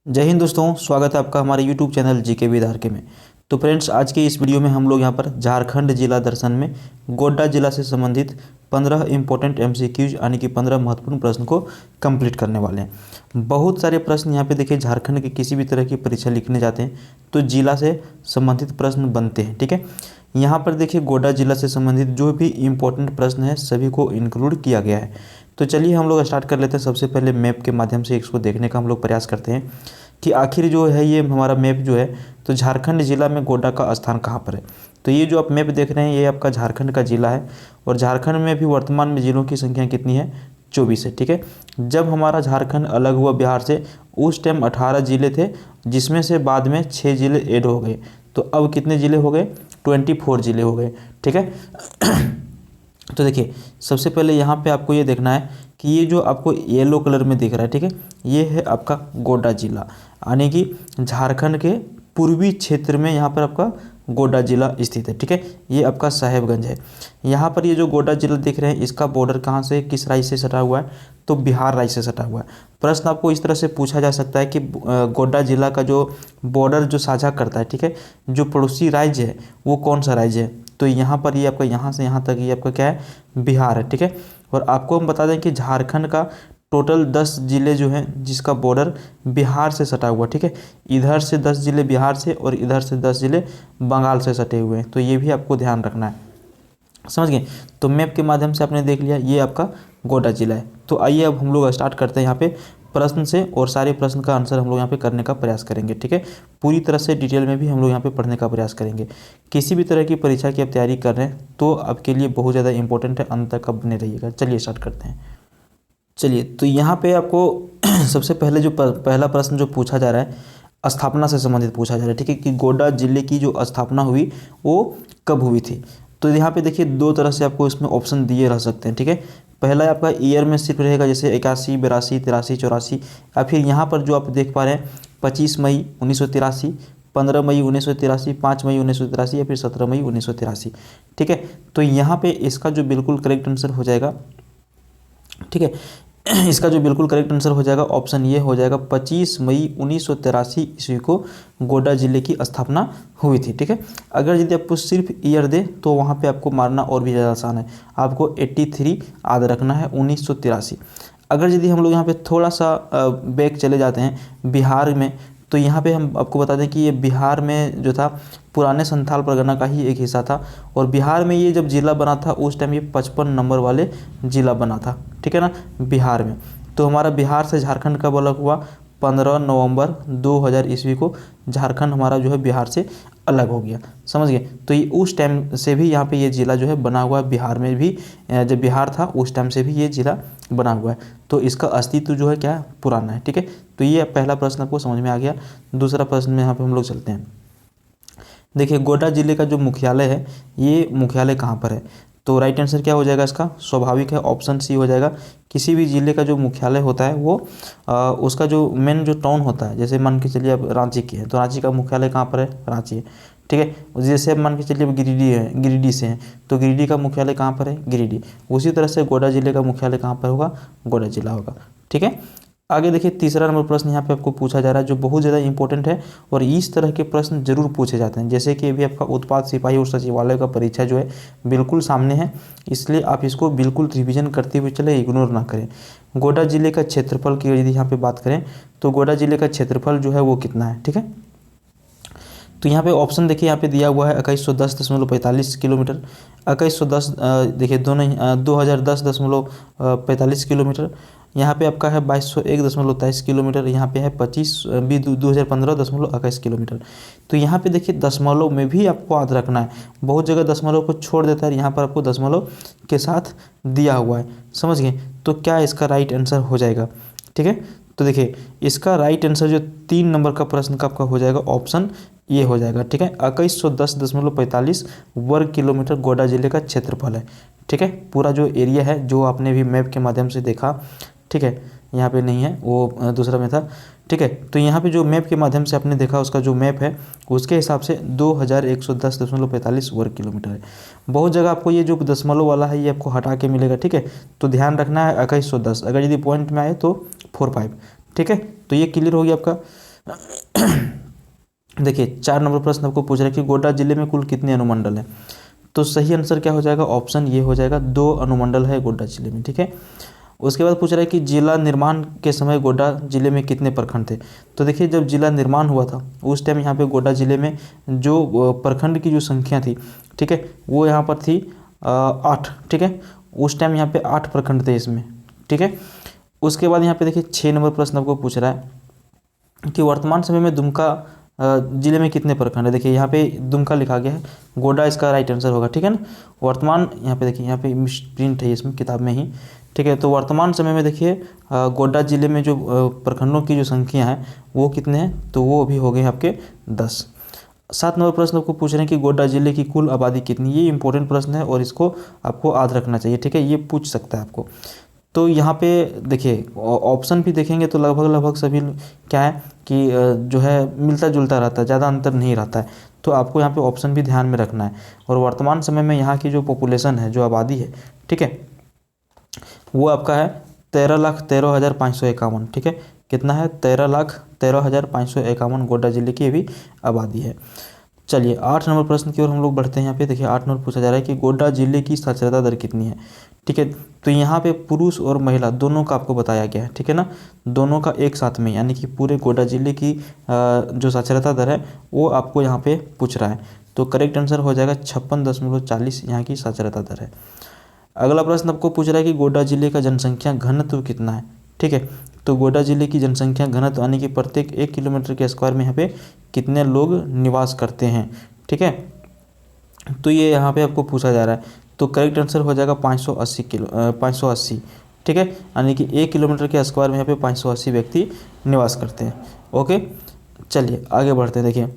जय हिंद दोस्तों, स्वागत है आपका हमारे YouTube channel GK with RK में। तो फ्रेंड्स, आज के इस वीडियो में हम लोग यहाँ पर झारखंड जिला दर्शन में गोड्डा जिला से संबंधित 15 इंपॉर्टेंट एमसीक्यूज यानी कि 15 महत्वपूर्ण प्रश्न को कंप्लीट करने वाले हैं। बहुत सारे प्रश्न यहाँ पे देखिए, झारखंड के किसी भी तरह की परीक्षा लिखने जाते हैं तो जिला से संबंधित प्रश्न बनते हैं। ठीक है, यहाँ पर देखिए गोड्डा जिला से संबंधित जो भी इम्पोर्टेंट प्रश्न है सभी को इंक्लूड किया गया है। तो चलिए हम लोग स्टार्ट कर लेते हैं। सबसे पहले मैप के माध्यम से इसको देखने का हम लोग प्रयास करते हैं कि आखिर जो है ये हमारा मैप जो है तो झारखंड जिला में गोड्डा का स्थान कहाँ पर है। तो ये जो आप मैप देख रहे हैं ये आपका झारखंड का जिला है और झारखंड में भी वर्तमान में जिलों की संख्या कितनी है, 24 है। ठीक है, जब हमारा झारखंड अलग हुआ बिहार से उस टाइम 18 जिले थे, जिसमें से बाद में 6 जिले ऐड हो गए। तो अब कितने जिले हो गए, 24 जिले हो गए। ठीक है तो देखिए सबसे पहले यहाँ पे आपको ये देखना है कि ये जो आपको येलो कलर में दिख रहा है, ठीक है, ये है आपका गोड्डा जिला, यानी कि झारखंड के पूर्वी क्षेत्र में यहाँ पर आपका गोड्डा जिला स्थित है। ठीक है, ये आपका साहेबगंज है। यहाँ पर ये जो गोड्डा जिला दिख रहे हैं इसका बॉर्डर कहाँ से, किस राज्य से सटा हुआ है, तो बिहार राज्य से सटा हुआ है। प्रश्न आपको इस तरह से पूछा जा सकता है कि गोड्डा जिला का जो बॉर्डर जो साझा करता है, ठीक है, जो पड़ोसी राज्य है वो कौन सा राज्य है, तो यहाँ पर ये आपका यहाँ से यहाँ तक ये आपका क्या है, बिहार है। ठीक है, और आपको हम बता दें कि झारखंड का टोटल 10 जिले जो हैं जिसका बॉर्डर बिहार से सटा हुआ। ठीक है, इधर से 10 जिले बिहार से और इधर से 10 जिले बंगाल से सटे हुए हैं। तो ये भी आपको ध्यान रखना है, समझ गए। तो मैप के माध्यम से आपने देख लिया ये आपका गोड्डा जिला है। तो आइए अब हम लोग स्टार्ट करते हैं यहाँ पे प्रश्न से, और सारे प्रश्न का आंसर हम लोग यहाँ पे करने का प्रयास करेंगे। ठीक है, पूरी तरह से डिटेल में भी हम लोग यहाँ पे पढ़ने का प्रयास करेंगे। किसी भी तरह की परीक्षा की आप तैयारी कर रहे हैं तो आपके लिए बहुत ज़्यादा इंपॉर्टेंट है, अंत तक आप बने रहिएगा। चलिए स्टार्ट करते हैं। चलिए तो यहाँ पे आपको सबसे पहले जो पहला प्रश्न जो पूछा जा रहा है स्थापना से संबंधित पूछा जा रहा है। ठीक है, कि गोड्डा जिले की जो स्थापना हुई वो कब हुई थी। तो यहाँ पे देखिए दो तरह से आपको इसमें ऑप्शन दिए रह सकते हैं। ठीक है, पहला आपका ईयर में सिर्फ रहेगा, जैसे 81, 82, 83, 84, या फिर यहाँ पर जो आप देख पा रहे हैं 25 मई 1983, 15 मई 1983, 5 मई 1983 या फिर 17 मई 1983। ठीक है, तो यहाँ पे इसका जो बिल्कुल करेक्ट आंसर हो जाएगा, ठीक है, इसका जो बिल्कुल करेक्ट आंसर हो जाएगा ऑप्शन ये हो जाएगा 25 मई 1983 ईस्वी को गोड्डा जिले की स्थापना हुई थी। ठीक है, अगर यदि आपको सिर्फ ईयर दे तो वहाँ पे आपको मारना और भी ज़्यादा आसान है, आपको 83 याद रखना है, 1983। अगर यदि हम लोग यहाँ पे थोड़ा सा बैक चले जाते हैं बिहार में, तो यहाँ पे हम आपको बता दें कि ये बिहार में जो था पुराने संथाल परगना का ही एक हिस्सा था, और बिहार में ये जब जिला बना था उस टाइम ये 55 नंबर वाले जिला बना था। ठीक है ना, बिहार में। तो हमारा बिहार से झारखंड कब अलग हुआ, 15 नवंबर 2000 ईस्वी को झारखंड हमारा जो है बिहार से अलग हो गया, समझ गए। तो ये उस टाइम से भी यहाँ पे ये ज़िला जो है बना हुआ है, बिहार में भी जब बिहार था उस टाइम से भी ये ज़िला बना हुआ है। तो इसका अस्तित्व जो है क्या है, पुराना है। ठीक है, तो ये पहला प्रश्न आपको समझ में आ गया। दूसरा प्रश्न में यहाँ पे हम लोग चलते हैं। देखिए गोड्डा जिले का जो मुख्यालय है ये मुख्यालय कहाँ पर है, तो राइट आंसर क्या हो जाएगा इसका, स्वाभाविक है, ऑप्शन सी हो जाएगा। किसी भी ज़िले का जो मुख्यालय होता है वो उसका जो मेन जो टाउन होता है, जैसे मान के चलिए अब रांची की है तो रांची का मुख्यालय कहाँ पर है, रांची है। ठीक है, जैसे अब मान के चलिए अब गिरिडीह है, गिरिडीह से हैं तो गिरिडीह का मुख्यालय कहाँ पर है, गिरिडीह। उसी तरह से गोड्डा जिले का मुख्यालय कहाँ पर होगा, गोड्डा जिला होगा। ठीक है, आगे देखिए तीसरा नंबर प्रश्न यहाँ पे आपको पूछा जा रहा है जो बहुत ज़्यादा इंपॉर्टेंट है, और इस तरह के प्रश्न जरूर पूछे जाते हैं। जैसे कि अभी आपका उत्पाद सिपाही और सचिवालय का परीक्षा जो है बिल्कुल सामने है, इसलिए आप इसको बिल्कुल रिवीजन करते हुए चले, इग्नोर ना करें। गोड्डा जिले का क्षेत्रफल की यदि यहाँ पे बात करें तो गोड्डा जिले का क्षेत्रफल जो है वो कितना है। ठीक है, तो यहाँ पे ऑप्शन देखिए यहाँ पे दिया हुआ है 2110.45 किलोमीटर, 2110 देखिए दोनों 2010.45 किलोमीटर, यहाँ पे आपका है 2201.23 किलोमीटर, यहाँ पे है 2015.21 किलोमीटर। तो यहाँ पे देखिए दशमलव में भी आपको याद रखना है, बहुत जगह दशमलव को छोड़ देता है, यहाँ पर आपको दशमलव के साथ दिया हुआ है, समझ गए। तो क्या इसका राइट आंसर हो जाएगा। ठीक है, तो देखिए इसका राइट आंसर जो 3 नंबर का प्रश्न का आपका हो जाएगा ऑप्शन ये हो जाएगा। ठीक है, 2110.45 वर्ग किलोमीटर गोड्डा जिले का क्षेत्रफल है। ठीक है, पूरा जो एरिया है जो आपने भी मैप के माध्यम से देखा, ठीक है, यहाँ पे नहीं है वो दूसरा में था। ठीक है, तो यहाँ पे जो मैप के माध्यम से आपने देखा उसका जो मैप है उसके हिसाब से 2110.45 वर्ग किलोमीटर है। बहुत जगह आपको ये जो दशमलव वाला है ये आपको हटा के मिलेगा। ठीक है, तो ध्यान रखना है 2110, अगर यदि पॉइंट में आए तो 45। ठीक है, तो ये क्लियर हो गया आपका। देखिए 4 नंबर प्रश्न आपको पूछ रहा है कि गोड्डा जिले में कुल कितने अनुमंडल हैं। तो सही आंसर क्या हो जाएगा, ऑप्शन ये हो जाएगा, 2 अनुमंडल है गोड्डा जिले में। ठीक है, उसके बाद पूछ रहा है कि जिला निर्माण के समय गोड्डा जिले में कितने प्रखंड थे। तो देखिए जब जिला निर्माण हुआ था उस टाइम यहाँ पे गोड्डा जिले में जो प्रखंड की जो संख्या थी, ठीक है, वो यहाँ पर थी 8। ठीक है, उस टाइम यहाँ पे 8 प्रखंड थे इसमें। ठीक है, उसके बाद यहाँ पे देखिए 6 नंबर प्रश्न आपको पूछ रहा है कि वर्तमान समय में दुमका जिले में कितने प्रखंड है। देखिए यहाँ पे दुमका लिखा गया है, गोड्डा इसका राइट आंसर होगा। ठीक है ना, वर्तमान यहाँ पे देखिए, यहाँ पे प्रिंट है इसमें किताब में ही। ठीक है, तो वर्तमान समय में देखिए गोड्डा जिले में जो प्रखंडों की जो संख्या है वो कितने हैं, तो वो अभी हो गए आपके 10। 7 नंबर प्रश्न आपको पूछ रहे हैं कि गोड्डा जिले की कुल आबादी कितनी। ये इंपॉर्टेंट प्रश्न है और इसको आपको याद रखना चाहिए। ठीक है, ये पूछ सकता है आपको। तो यहाँ पे देखिए ऑप्शन भी देखेंगे तो लगभग सभी क्या है कि जो है मिलता जुलता रहता है, ज़्यादा अंतर नहीं रहता है। तो आपको यहाँ पे ऑप्शन भी ध्यान में रखना है। और वर्तमान समय में यहाँ की जो पॉपुलेशन है, जो आबादी है, ठीक है, वो आपका है 13,13,551। ठीक है, कितना है, 13,13,551 गोड्डा जिले की भी आबादी है। चलिए 8 नंबर प्रश्न की ओर हम लोग बढ़ते हैं। यहाँ पे देखिए 8 नंबर पूछा जा रहा है कि गोड्डा जिले की साक्षरता दर कितनी है। ठीक है, तो यहाँ पे पुरुष और महिला दोनों का आपको बताया गया है। ठीक है ना, दोनों का एक साथ में, यानी कि पूरे गोड्डा जिले की जो साक्षरता दर है वो आपको यहाँ पे पूछ रहा है। तो करेक्ट आंसर हो जाएगा 56.40 यहाँ की साक्षरता दर है। अगला प्रश्न आपको पूछ रहा है कि गोड्डा जिले का जनसंख्या घनत्व कितना है। ठीक है, तो गोड्डा जिले की जनसंख्या घनत्व यानी कि प्रत्येक 1 किलोमीटर के स्क्वायर में यहाँ पे कितने लोग निवास करते हैं। ठीक है, तो ये यहाँ पे आपको पूछा जा रहा है। तो करेक्ट आंसर हो जाएगा 580। ठीक है, यानी कि 1 किलोमीटर के स्क्वायर में यहाँ पे 580 व्यक्ति निवास करते हैं। ओके, चलिए आगे बढ़ते हैं। देखिए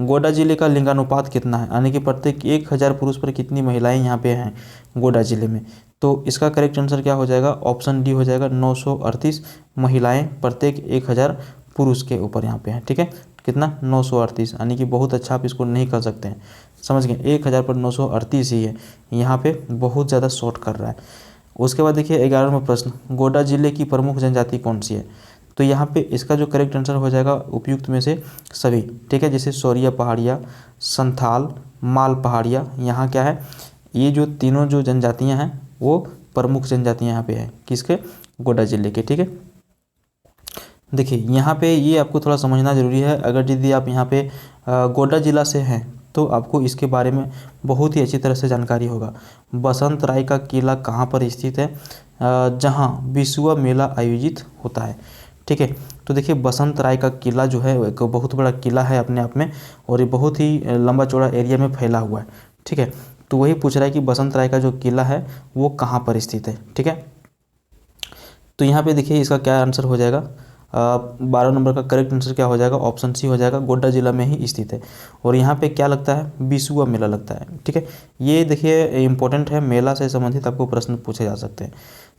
गोड्डा जिले का लिंगानुपात कितना है, यानी कि प्रत्येक 1000 पुरुष पर कितनी महिलाएं यहाँ पे हैं गोड्डा जिले में। तो इसका करेक्ट आंसर क्या हो जाएगा, ऑप्शन डी हो जाएगा, 938 महिलाएं प्रत्येक 1000 पुरुष के ऊपर यहाँ पे हैं। ठीक है, कितना, 938, यानी कि बहुत अच्छा आप इसको नहीं कर सकते हैं, समझ गए, 1000 पर 938 ही है, यहाँ पे बहुत ज़्यादा शॉर्ट कर रहा है। उसके बाद देखिए 11वां प्रश्न, गोड्डा जिले की प्रमुख जनजाति कौन सी है। तो यहाँ पे इसका जो करेक्ट आंसर हो जाएगा उपयुक्त में से सभी। ठीक है, जैसे शौरिया पहाड़िया, संथाल, माल पहाड़िया, यहाँ क्या है, ये जो तीनों जो जनजातियाँ हैं वो प्रमुख जनजातियाँ यहाँ पे है किसके, गोड्डा जिले के। ठीक है, देखिए यहाँ पे ये आपको थोड़ा समझना ज़रूरी है। अगर यदि आप यहाँ पे गोड्डा जिला से हैं तो आपको इसके बारे में बहुत ही अच्छी तरह से जानकारी होगा। बसंत राय का किला कहाँ पर स्थित है, जहाँ बिसुआ मेला आयोजित होता है। ठीक है, तो देखिए बसंत राय का किला जो है एक बहुत बड़ा किला है अपने आप में, और ये बहुत ही लंबा चौड़ा एरिया में फैला हुआ है। ठीक है, तो वही पूछ रहा है कि बसंत राय का जो किला है वो कहाँ पर स्थित है। ठीक है, तो यहाँ पे देखिए इसका क्या आंसर हो जाएगा, 12 नंबर का करेक्ट आंसर क्या हो जाएगा, ऑप्शन सी हो जाएगा, गोड्डा जिला में ही स्थित है। और यहाँ पे क्या लगता है, बिसुआ मेला लगता है। ठीक है, ये देखिए इंपॉर्टेंट है, मेला से संबंधित आपको प्रश्न पूछे जा सकते हैं,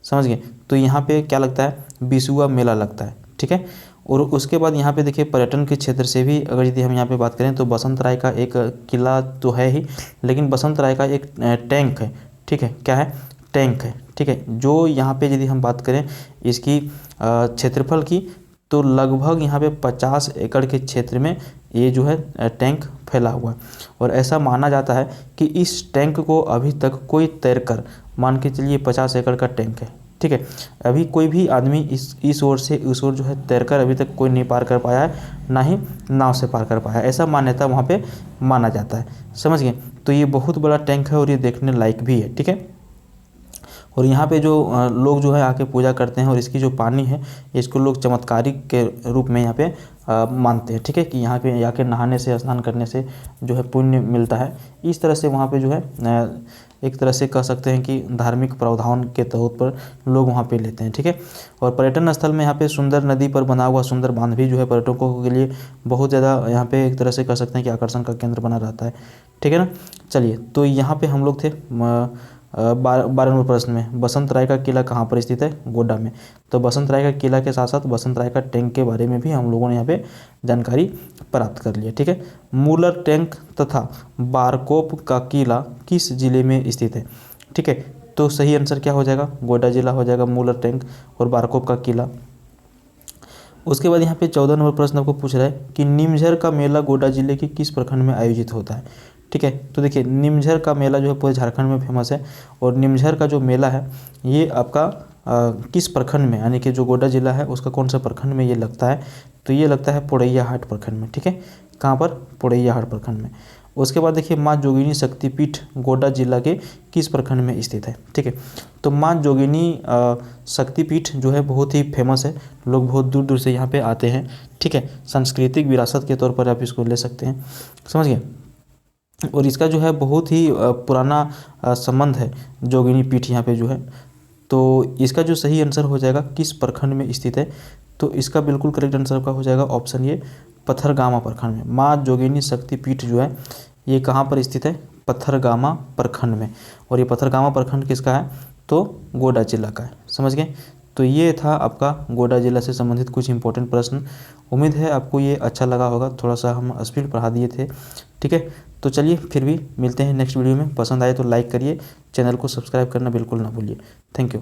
समझ गए। तो यहाँ पे क्या लगता है, बिसुआ मेला लगता है। ठीक है, और उसके बाद यहाँ पे देखिए पर्यटन के क्षेत्र से भी अगर यदि हम यहाँ पे बात करें तो बसंत राय का एक किला तो है ही, लेकिन बसंत राय का एक टैंक है। ठीक है, क्या है, टैंक है। ठीक है, जो यहाँ पे यदि हम बात करें इसकी क्षेत्रफल की, तो लगभग यहाँ पे 50 एकड़ के क्षेत्र में ये जो है टैंक फैला हुआ है। और ऐसा माना जाता है कि इस टैंक को अभी तक कोई तैरकर, मान के चलिए 50 एकड़ का टैंक है, ठीक है, अभी कोई भी आदमी इस ओर से उस ओर जो है तैरकर अभी तक कोई नहीं पार कर पाया है, ना ही नाव से पार कर पाया है, ऐसा मान्यता वहाँ पे माना जाता है, समझ गए। तो ये बहुत बड़ा टैंक है और ये देखने लायक भी है। ठीक है, और यहाँ पे जो लोग जो है आके पूजा करते हैं, और इसकी जो पानी है इसको लोग चमत्कारिक के रूप में यहाँ पे मानते हैं। ठीक है, कि यहाँ पे आके नहाने से, स्नान करने से जो है पुण्य मिलता है। इस तरह से वहाँ पे जो है एक तरह से कह सकते हैं कि धार्मिक प्रावधान के तौर पर लोग वहाँ पे लेते हैं। ठीक है, और पर्यटन स्थल में यहाँ पे सुंदर नदी पर बना हुआ सुंदर बांध भी जो है पर्यटकों के लिए बहुत ज़्यादा यहाँ पे एक तरह से कह सकते हैं कि आकर्षण का केंद्र बना रहता है। ठीक है ना, चलिए तो यहाँ पे हम लोग थे 12वें प्रश्न में, बसंत राय का किला कहाँ पर स्थित है, गोड्डा में। तो बसंत राय का किला के साथ साथ बसंत राय का टैंक के बारे में भी हम लोगों ने यहाँ पे जानकारी प्राप्त कर लिया। ठीक है, मूलर टैंक तथा बारकोप का किला किस जिले में स्थित है। ठीक है, तो सही आंसर क्या हो जाएगा, गोड्डा जिला हो जाएगा मूलर टैंक और बारकोप का किला। उसके बाद यहाँ पे 14 नंबर प्रश्न आपको पूछ रहा है कि निमझर का मेला गोड्डा जिले के किस प्रखंड में आयोजित होता है। ठीक है, तो देखिए निमझर का मेला जो है पूरे झारखंड में फेमस है, और निमझर का जो मेला है ये आपका किस प्रखंड में, यानी कि जो गोड्डा जिला है उसका कौन सा प्रखंड में ये लगता है, तो ये लगता है पोड़ैया हाट प्रखंड में। ठीक है, कहाँ पर, पोड़ैया हाट प्रखंड में। उसके बाद देखिए माँ जोगिनी शक्तिपीठ गोड्डा जिला के किस प्रखंड में स्थित है। ठीक है, तो माँ जोगिनी शक्तिपीठ जो है बहुत ही फेमस है, लोग बहुत दूर दूर से यहाँ पे आते हैं। ठीक है, सांस्कृतिक विरासत के तौर पर आप इसको ले सकते हैं, समझ गए। और इसका जो है बहुत ही पुराना संबंध है जोगिनी पीठ यहाँ पे जो है। तो इसका जो सही आंसर हो जाएगा किस प्रखंड में स्थित है, तो इसका बिल्कुल करेक्ट आंसर का हो जाएगा ऑप्शन ये, पत्थरगामा प्रखंड में। माँ जोगिनी शक्तिपीठ जो है ये कहाँ पर स्थित है, पत्थरगामा प्रखंड में। और ये पत्थरगामा प्रखंड किसका है, तो गोड्डा जिला का है, समझ गए। तो ये था आपका गोड्डा जिला से संबंधित कुछ इंपॉर्टेंट प्रश्न। उम्मीद है आपको ये अच्छा लगा होगा, थोड़ा सा हम स्पीड बढ़ा दिए थे। ठीक है, तो चलिए फिर भी मिलते हैं नेक्स्ट वीडियो में। पसंद आए तो लाइक करिए, चैनल को सब्सक्राइब करना बिल्कुल ना भूलिए। Thank you.